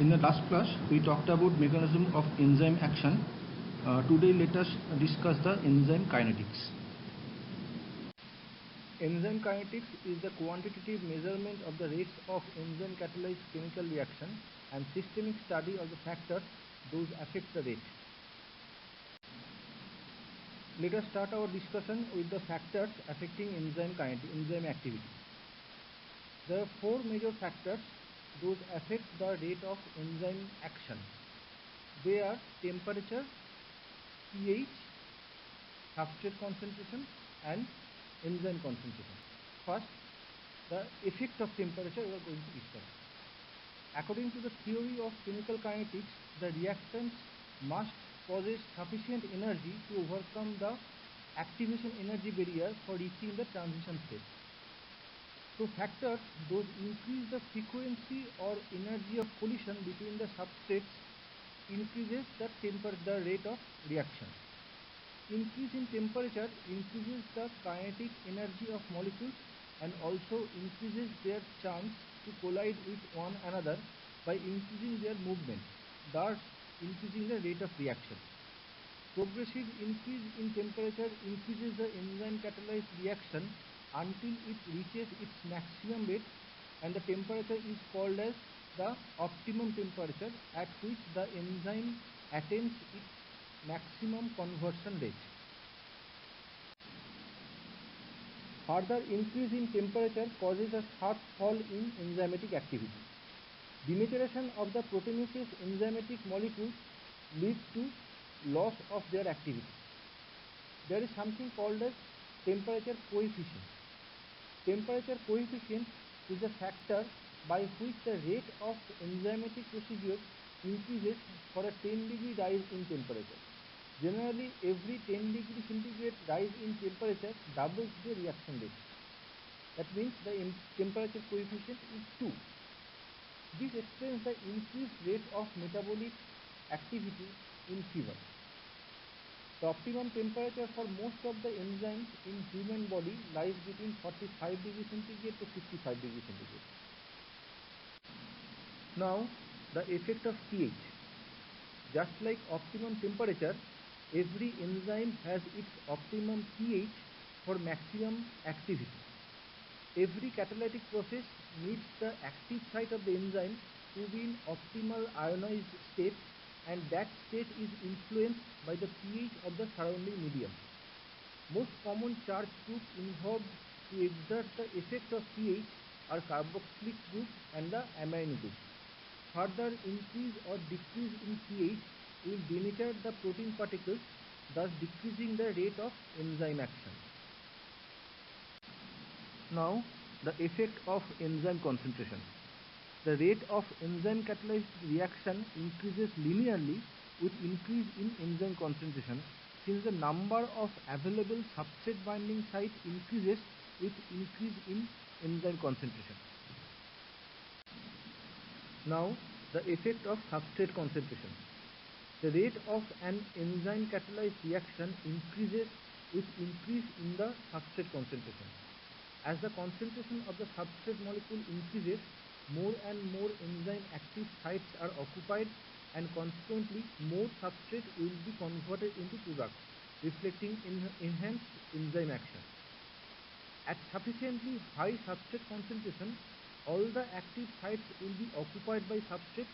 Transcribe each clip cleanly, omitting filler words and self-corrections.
In the last class, we talked about mechanism of enzyme action. Today, let us discuss the enzyme kinetics. Enzyme kinetics is the quantitative measurement of the rates of enzyme catalyzed chemical reaction and systemic study of the factors those affect the rate. Let us start our discussion with the factors affecting enzyme activity. There are four major factors those affect the rate of enzyme action. They are temperature, pH, substrate concentration and enzyme concentration. First, the effect of temperature we are going to discuss. According to the theory of chemical kinetics, the reactants must possess sufficient energy to overcome the activation energy barrier for reaching the transition state. So factors those increase the frequency or energy of collision between the substrates increases the rate of reaction. Increase in temperature increases the kinetic energy of molecules and also increases their chance to collide with one another by increasing their movement, thus increasing the rate of reaction. Progressive increase in temperature increases the enzyme catalyzed reaction until it reaches its maximum rate, and the temperature is called as the optimum temperature at which the enzyme attains its maximum conversion rate. Further increase in temperature causes a sharp fall in enzymatic activity. Denaturation of the proteinaceous enzymatic molecules leads to loss of their activity. There is something called as temperature coefficient. Temperature coefficient is a factor by which the rate of enzymatic procedure increases for a 10-degree rise in temperature. Generally, every 10 degree centigrade rise in temperature doubles the reaction rate. That means the temperature coefficient is 2. This explains the increased rate of metabolic activity in fever. The optimum temperature for most of the enzymes in human body lies between 45 degrees centigrade to 55 degrees centigrade. Now, the effect of pH. Just like optimum temperature, every enzyme has its optimum pH for maximum activity. Every catalytic process needs the active site of the enzyme to be in optimal ionized state, and that state is influenced by the pH of the surrounding medium. Most common charge groups involved to exert the effect of pH are carboxylic group and the amine group. Further increase or decrease in pH will denature the protein particles, thus decreasing the rate of enzyme action. Now, the effect of enzyme concentration. The rate of enzyme catalyzed reaction increases linearly with increase in enzyme concentration, since the number of available substrate binding sites increases with increase in enzyme concentration. Now, the effect of substrate concentration. The rate of an enzyme catalyzed reaction increases with increase in the substrate concentration. As the concentration of the substrate molecule increases, more and more enzyme active sites are occupied, and consequently more substrate will be converted into product, reflecting enhanced enzyme action. At sufficiently high substrate concentration, all the active sites will be occupied by substrate,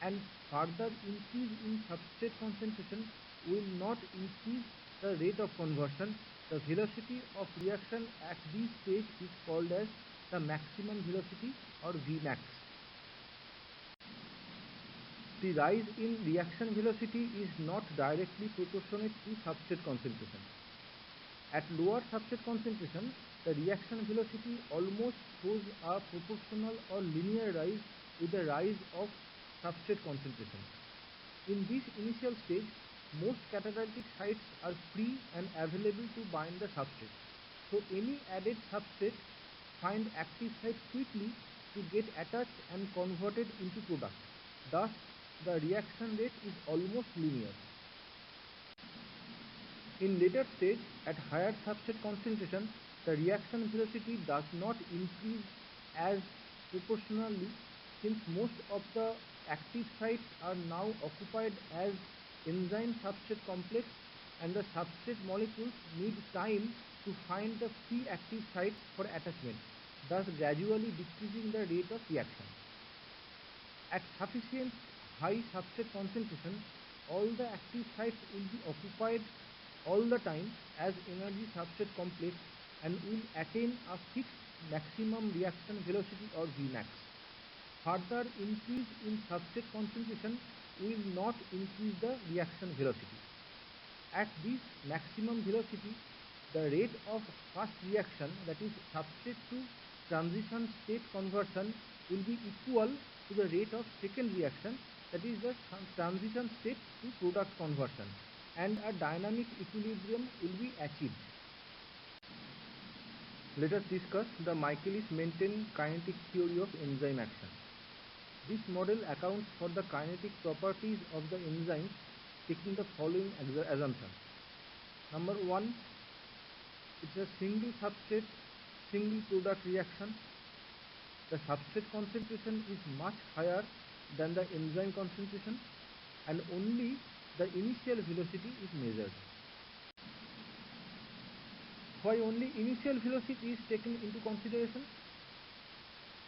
and further increase in substrate concentration will not increase the rate of conversion. The velocity of reaction at this stage is called as the maximum velocity or Vmax. The rise in reaction velocity is not directly proportionate to substrate concentration. At lower substrate concentration, the reaction velocity almost shows a proportional or linear rise with the rise of substrate concentration. In this initial stage, most catalytic sites are free and available to bind the substrate. So any added substrate find active site quickly to get attached and converted into product. Thus, the reaction rate is almost linear. In later stage, at higher substrate concentration, the reaction velocity does not increase as proportionally since most of the active sites are now occupied as enzyme substrate complex and the substrate molecules need time to find the free active sites for attachment, thus gradually decreasing the rate of reaction. At sufficient high substrate concentration, all the active sites will be occupied all the time as energy substrate complex and will attain a fixed maximum reaction velocity or Vmax. Further increase in substrate concentration will not increase the reaction velocity. At this maximum velocity, the rate of first reaction, that is substrate to transition state conversion, will be equal to the rate of second reaction, that is the transition state to product conversion, and a dynamic equilibrium will be achieved. Let us discuss the Michaelis-Menten kinetic theory of enzyme action. This model accounts for the kinetic properties of the enzymes, taking the following assumptions. Number 1, it's a single substrate, single product reaction. The substrate concentration is much higher than the enzyme concentration and only the initial velocity is measured. Why only initial velocity is taken into consideration?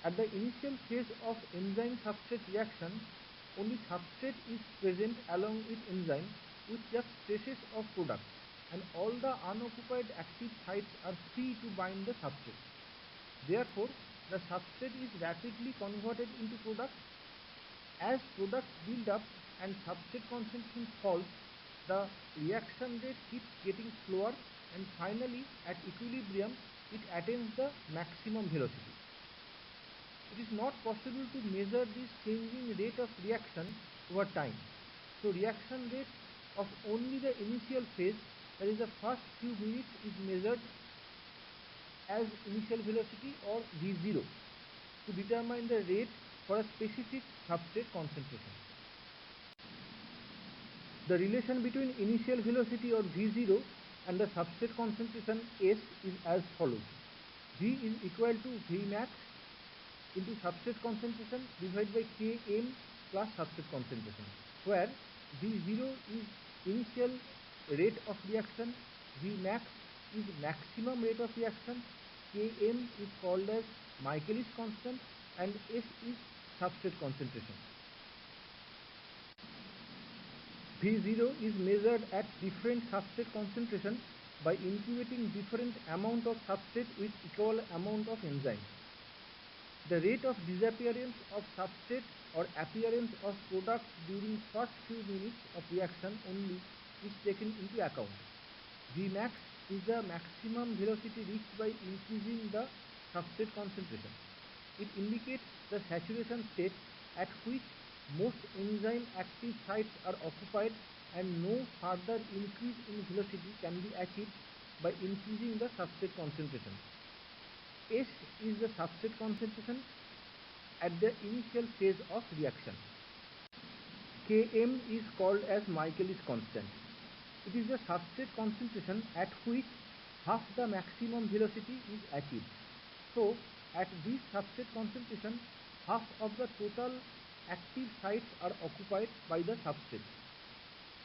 At the initial phase of enzyme substrate reaction, only substrate is present along with enzyme with just traces of product, and all the unoccupied active sites are free to bind the substrate. Therefore, the substrate is rapidly converted into product. As products build up and substrate concentration falls, the reaction rate keeps getting slower and finally at equilibrium it attains the maximum velocity. It is not possible to measure this changing rate of reaction over time. So reaction rate of only the initial phase, that is the first few minutes, is measured as initial velocity or V0 to determine the rate for a specific substrate concentration. The relation between initial velocity or V0 and the substrate concentration S is as follows. V is equal to Vmax into substrate concentration divided by Km plus substrate concentration, where V0 is initial rate of reaction, Vmax is maximum rate of reaction, Km is called as Michaelis constant, and S is substrate concentration. V0 is measured at different substrate concentration by incubating different amount of substrate with equal amount of enzyme. The rate of disappearance of substrate or appearance of product during first few minutes of reaction only is taken into account. Vmax is the maximum velocity reached by increasing the substrate concentration. It indicates the saturation state at which most enzyme active sites are occupied and no further increase in velocity can be achieved by increasing the substrate concentration. S is the substrate concentration at the initial phase of reaction. Km is called as Michaelis constant. It is the substrate concentration at which half the maximum velocity is achieved. So, at this substrate concentration, half of the total active sites are occupied by the substrate.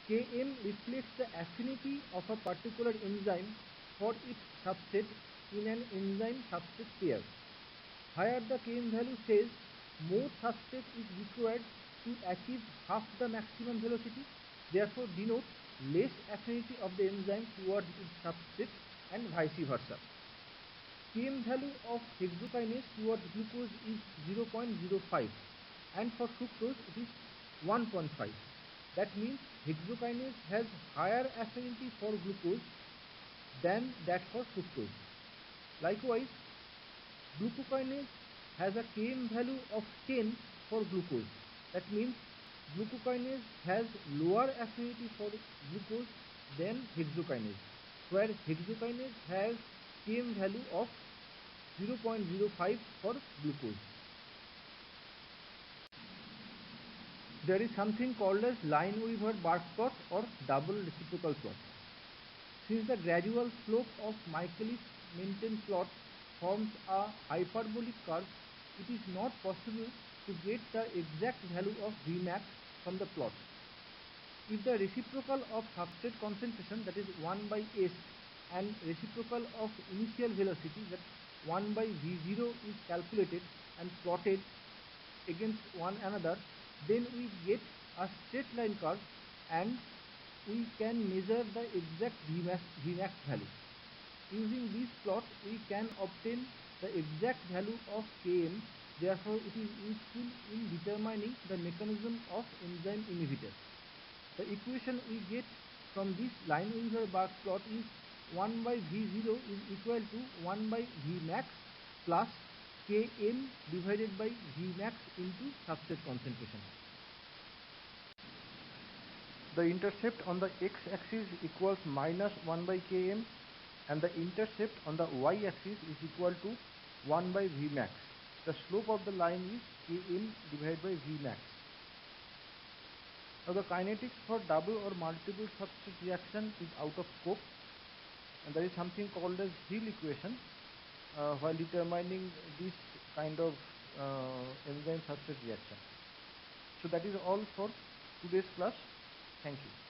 Km reflects the affinity of a particular enzyme for its substrate in an enzyme substrate pair. Higher the Km value says, more substrate is required to achieve half the maximum velocity, therefore denotes less affinity of the enzyme towards its substrate and vice versa. Km value of hexokinase towards glucose is 0.05 and for fructose it is 1.5. That means hexokinase has higher affinity for glucose than that for fructose. Likewise, glucokinase has a Km value of 10 for glucose. That means glucokinase has lower affinity for glucose than hexokinase, where hexokinase has Km value of 0.05 for glucose. There is something called as Lineweaver-Burk plot or double reciprocal plot. Since the gradual slope of Michaelis-Menten plot forms a hyperbolic curve, it is not possible to get the exact value of Vmax from the plot. If the reciprocal of substrate concentration, that is 1 by S, and reciprocal of initial velocity, that 1 by V0, is calculated and plotted against one another, then we get a straight line curve and we can measure the exact Vmax value. Using this plot, we can obtain the exact value of Km. Therefore, it is useful in determining the mechanism of enzyme inhibitor. The equation we get from this Lineweaver-Burk plot is 1 by V0 is equal to 1 by Vmax plus Km divided by Vmax into substrate concentration. The intercept on the x-axis equals minus 1 by Km, and the intercept on the y-axis is equal to 1 by Vmax. The slope of the line is Km divided by Vmax. Now the kinetics for double or multiple substrate reaction is out of scope, and there is something called as Hill equation while determining this kind of enzyme substrate reaction. So that is all for today's class. Thank you.